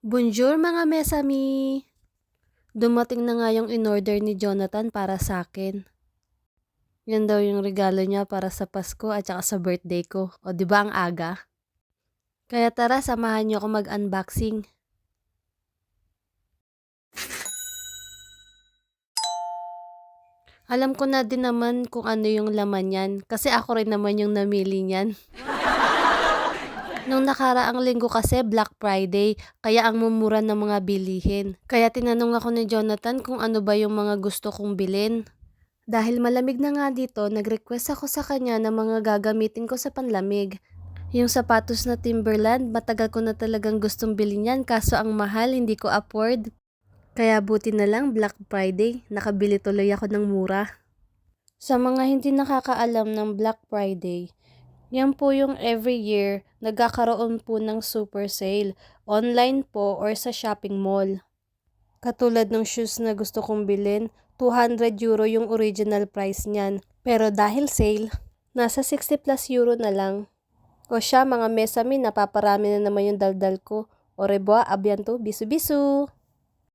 Bonjour mga mesami! Dumating na nga yung in-order ni Jonathan para sa akin. Yan daw yung regalo niya para sa Pasko at saka sa birthday ko. O di ba ang aga? Kaya tara, samahan niyo ako mag-unboxing. Alam ko na din naman kung ano yung laman yan kasi ako rin naman yung namili niyan. Nung nakaraang linggo kasi Black Friday, kaya ang mumura ng mga bilihin. Kaya tinanong ako ni Jonathan kung ano ba yung mga gusto kong bilhin. Dahil malamig na nga dito, nag-request ako sa kanya ng mga gagamitin ko sa panlamig. Yung sapatos na Timberland, matagal ko na talagang gustong bilhin yan kaso ang mahal, hindi ko afford. Kaya buti na lang Black Friday, nakabili tuloy ako ng mura. Sa mga hindi nakakaalam ng Black Friday, yan po yung every year, nagkakaroon po ng super sale, online po or sa shopping mall. Katulad ng shoes na gusto kong bilhin, €200 yung original price niyan. Pero dahil sale, nasa €60+ na lang. O siya mga mesami, napaparami na naman yung daldal ko. Au revoir, abiento, bisu bisu!